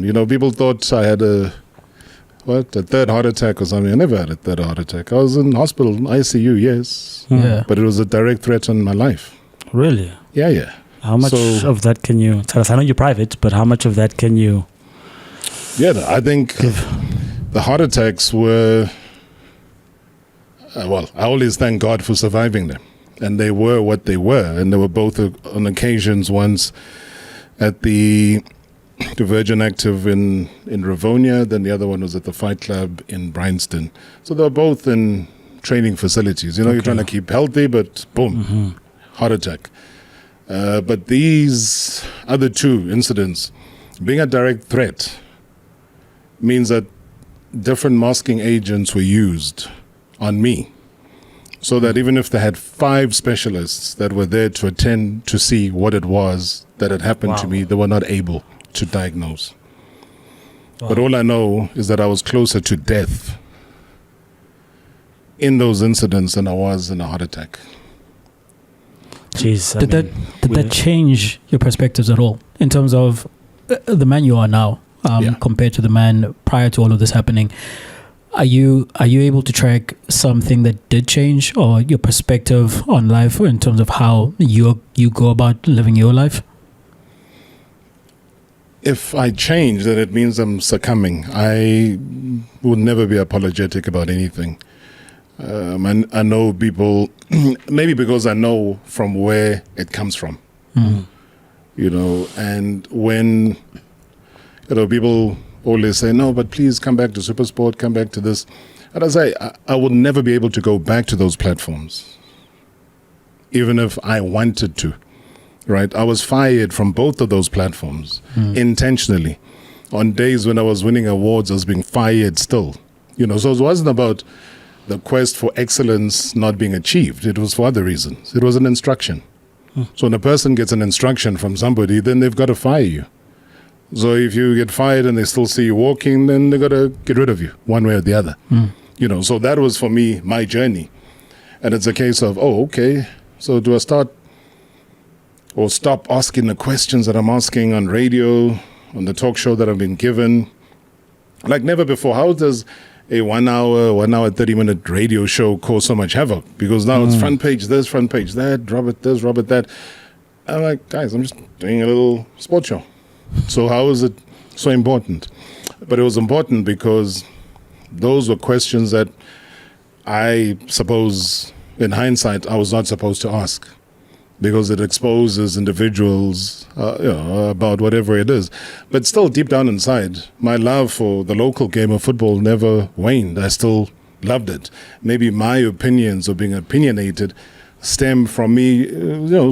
happened. People thought I had a third heart attack or something. I never had a third heart attack. I was in hospital, ICU, yes. Yeah. But it was a direct threat on my life. Really? Yeah. How much of that can you tell us? I know you're private, but how much of that can you... Yeah, I think the heart attacks were... I always thank God for surviving them. And they were what they were. And they were both on occasions, once at the Virgin Active in Rivonia, then the other one was at the Fight Club in Bryanston. So they were both in training facilities. You're trying to keep healthy, but boom, heart attack. But these other two incidents, being a direct threat, means that different masking agents were used on me. So that even if they had 5 specialists that were there to attend to see what it was that had happened to me, they were not able to diagnose. Wow. But all I know is that I was closer to death in those incidents than I was in a heart attack. Jeez, did that change your perspectives at all in terms of the man you are now compared to the man prior to all of this happening? Are you able to track something that did change, or your perspective on life in terms of how you go about living your life? If I change, then it means I'm succumbing. I would never be apologetic about anything. I know people, maybe because I know from where it comes from, and when people always say, no, but please come back to SuperSport, come back to this. And I say, I will never be able to go back to those platforms, even if I wanted to, right? I was fired from both of those platforms intentionally. On days when I was winning awards, I was being fired still. So it wasn't about the quest for excellence not being achieved. It was for other reasons. It was an instruction. So when a person gets an instruction from somebody, then they've got to fire you. So if you get fired and they still see you walking, then they got to get rid of you one way or the other. So that was for me, my journey. And it's a case of, okay, so do I start or stop asking the questions that I'm asking on radio, on the talk show that I've been given? Like never before. How does a 1 hour, 30-minute radio show cause so much havoc? Because now it's front page this, front page that, Robert this, Robert that. I'm like, guys, I'm just doing a little sports show. So how is it so important? But it was important because those were questions that I suppose, in hindsight, I was not supposed to ask, because it exposes individuals about whatever it is. But still, deep down inside, my love for the local game of football never waned. I still loved it. Maybe my opinions or being opinionated stem from me,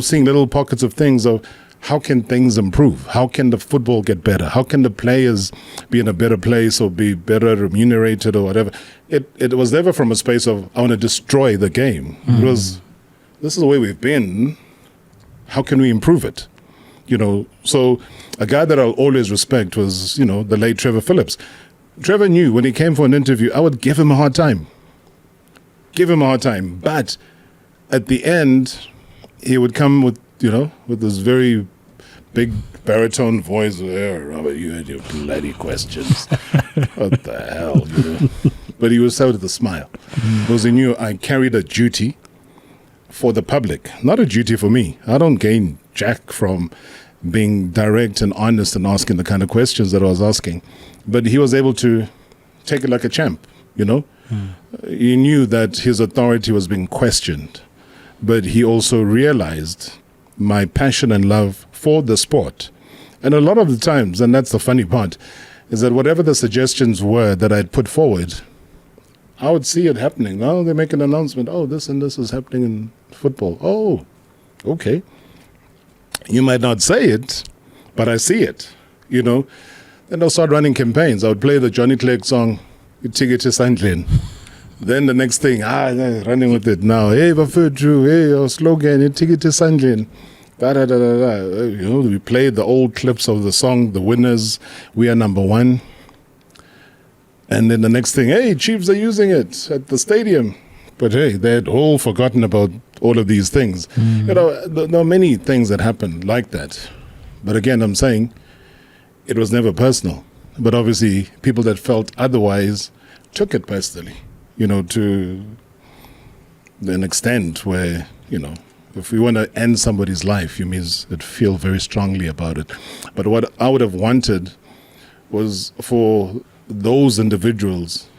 seeing little pockets of things of, how can things improve? How can the football get better? How can the players be in a better place or be better remunerated or whatever? It was never from a space of, I want to destroy the game. It was, this is the way we've been. How can we improve it? So a guy that I'll always respect was, the late Trevor Phillips. Trevor knew when he came for an interview, I would give him a hard time. But at the end, he would come with this very big baritone voice. Robert, you had your bloody questions. What the hell, But he was out with a smile. Because he knew I carried a duty for the public, not a duty for me. I don't gain jack from being direct and honest and asking the kind of questions that I was asking. But he was able to take it like a champ, He knew that his authority was being questioned. But he also realized my passion and love for the sport. And a lot of the times, and that's the funny part, is that whatever the suggestions were that I'd put forward, I would see it happening. Now they make an announcement, this and this is happening in football. Oh, okay. You might not say it, but I see it, Then they'll start running campaigns. I would play the Johnny Clegg song, Itigite Sandlin. Then the next thing, running with it now. Hey, Bafudru, hey, our slogan, Itigite Sandlin. We played the old clips of the song, the winners, we are number one. And then the next thing, hey, Chiefs are using it at the stadium. But hey, they had all forgotten about all of these things. There are many things that happen like that. But again, I'm saying it was never personal. But obviously, people that felt otherwise took it personally, to an extent where, if we want to end somebody's life, you means it feel very strongly about it. But what I would have wanted was for those individuals,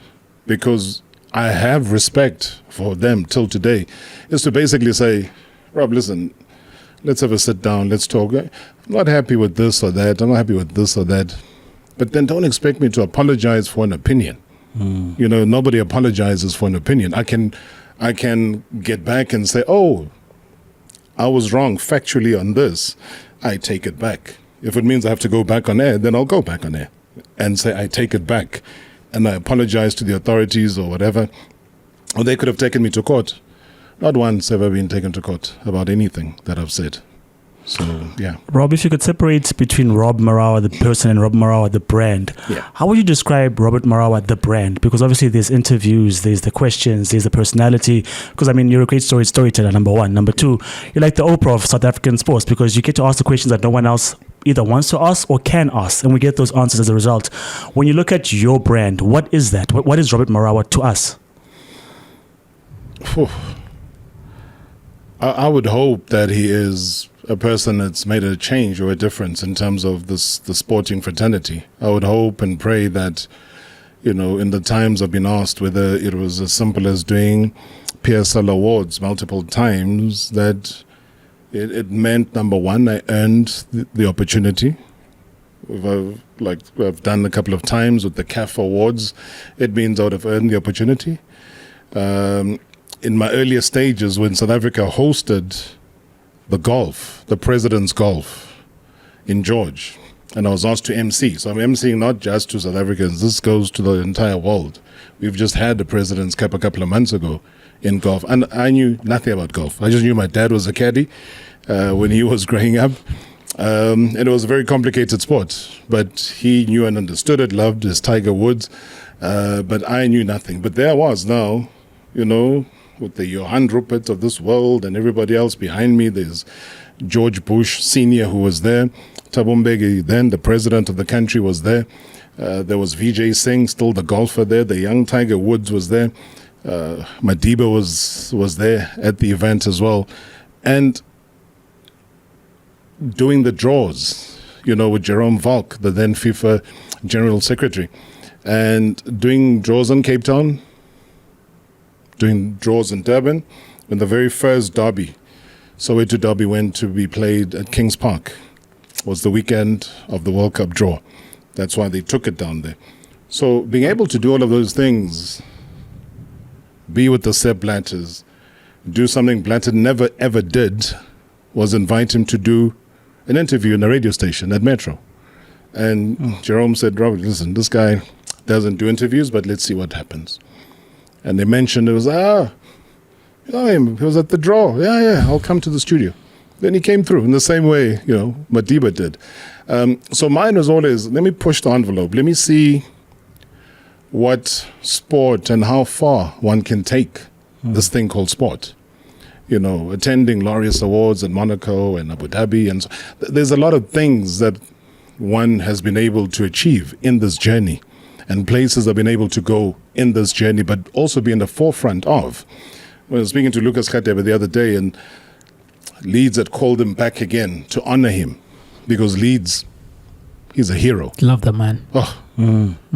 because I have respect for them till today, is to basically say, Rob, listen, let's have a sit down, let's talk. I'm not happy with this or that, I'm not happy with this or that. But then don't expect me to apologize for an opinion. Nobody apologizes for an opinion. I can get back and say, oh, I was wrong factually on this. I take it back. If it means I have to go back on air, then I'll go back on air and say I take it back and I apologize to the authorities or whatever. Or they could have taken me to court. Not once have I been taken to court about anything that I've said. So, yeah. Rob, if you could separate between Rob Marawa, the person, and Rob Marawa, the brand, how would you describe Robert Marawa, the brand? Because obviously there's interviews, there's the questions, there's the personality. Because, you're a great storyteller, number one. Number two, you're like the Oprah of South African sports because you get to ask the questions that no one else either wants to ask or can ask. And we get those answers as a result. When you look at your brand, what is that? What is Robert Marawa to us? I would hope that he is a person that's made a change or a difference in terms of the sporting fraternity. I would hope and pray that, in the times I've been asked whether it was as simple as doing PSL awards multiple times, that it meant, number one, I earned the opportunity. I've done a couple of times with the CAF awards. It means I would have earned the opportunity. In my earlier stages, when South Africa hosted the President's Golf in George, and I was asked to MC. So I'm MCing not just to South Africans, this goes to the entire world. We've just had the President's Cup a couple of months ago in golf, and I knew nothing about golf. I just knew my dad was a caddy when he was growing up. And it was a very complicated sport, but he knew and understood it, loved his Tiger Woods, but I knew nothing. But there I was now, with the Johan Rupert of this world and everybody else behind me. There's George Bush Sr. who was there. Thabo Mbeki, then the president of the country, was there. There was Vijay Singh, still the golfer there. The young Tiger Woods was there. Madiba was there at the event as well. And doing the draws, with Jerome Valk, the then FIFA General Secretary, and doing draws in Cape Town, doing draws in Durban, when the very first derby, Soweto derby, went to be played at Kings Park, was the weekend of the World Cup draw. That's why they took it down there. So being able to do all of those things, be with the Sepp Blatters, do something Blatter never ever did, was invite him to do an interview in a radio station at Metro. And Jerome said, Robert, listen, this guy doesn't do interviews, but let's see what happens. And they mentioned it was, he was at the draw. Yeah, I'll come to the studio. Then he came through in the same way, Madiba did. So mine was always, let me push the envelope. Let me see what sport and how far one can take this thing called sport. Attending Laureus Awards in Monaco and Abu Dhabi. And so, there's a lot of things that one has been able to achieve in this journey, and places I've been able to go in this journey, but also be in the forefront of. When I was speaking to Lucas Khatebe the other day, and Leeds had called him back again to honor him, because Leeds, he's a hero. Love that man.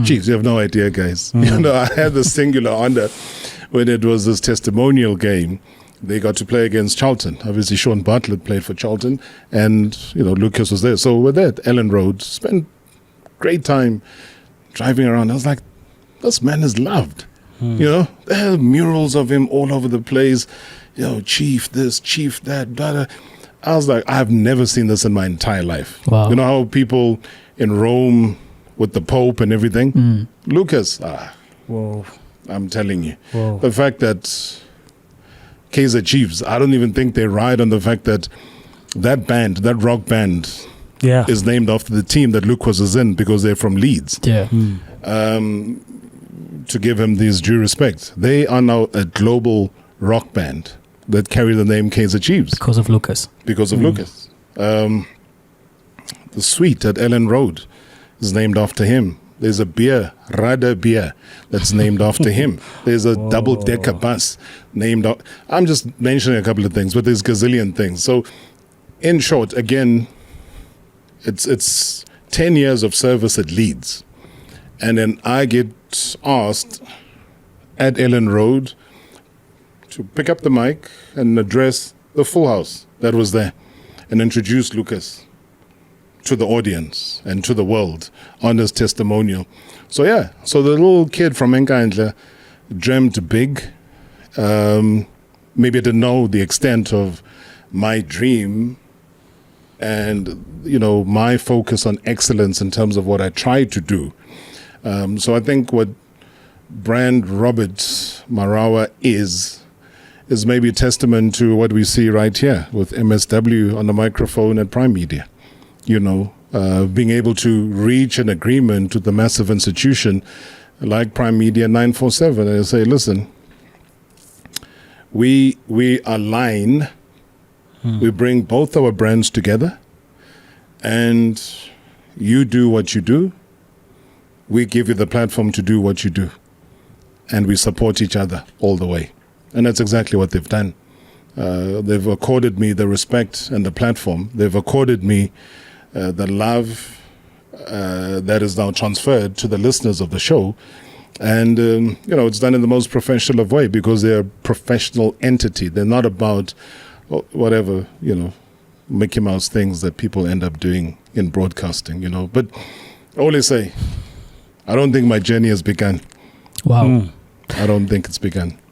Geez, you have no idea, guys. I had the singular honor when it was this testimonial game. They got to play against Charlton. Obviously, Sean Bartlett played for Charlton, and Lucas was there. So we're there at Ellen Road, spent great time driving around. I was like, this man is loved. There are murals of him all over the place. Chief this, chief that, blah, blah. I was like, I've never seen this in my entire life. Wow. You know how people in Rome with the Pope and everything? Lucas, Whoa. I'm telling you. Whoa. The fact that Kaizer Chiefs, I don't even think they ride on the fact that band, that rock band, is named after the team that Lucas is in, because they're from Leeds. Yeah. To give him this due respect. They are now a global rock band that carry the name Kaizer Chiefs. Because of Lucas. The suite at Ellen Road is named after him. There's a beer, Rada beer, that's named after him. There's a double-decker bus named after... I'm just mentioning a couple of things, but there's gazillion things. So, in short, again, it's 10 years of service at Leeds. And then I get asked at Ellen Road to pick up the mic and address the full house that was there and introduce Lucas to the audience and to the world on his testimonial. So yeah, so the little kid from Nkandla dreamt big. Maybe I didn't know the extent of my dream and, my focus on excellence in terms of what I tried to do. So I think what brand Robert Marawa is maybe a testament to what we see right here with MSW on the microphone at Prime Media. Being able to reach an agreement with the massive institution like Prime Media 947 and say, listen, we align, we bring both our brands together, and you do what you do. We give you the platform to do what you do, and we support each other all the way. And that's exactly what they've done. They've accorded me the respect and the platform. They've accorded me the love that is now transferred to the listeners of the show. And, it's done in the most professional of way because they're a professional entity. They're not about whatever, Mickey Mouse things that people end up doing in broadcasting, But I always say, I don't think my journey has begun. Wow. I don't think it's begun.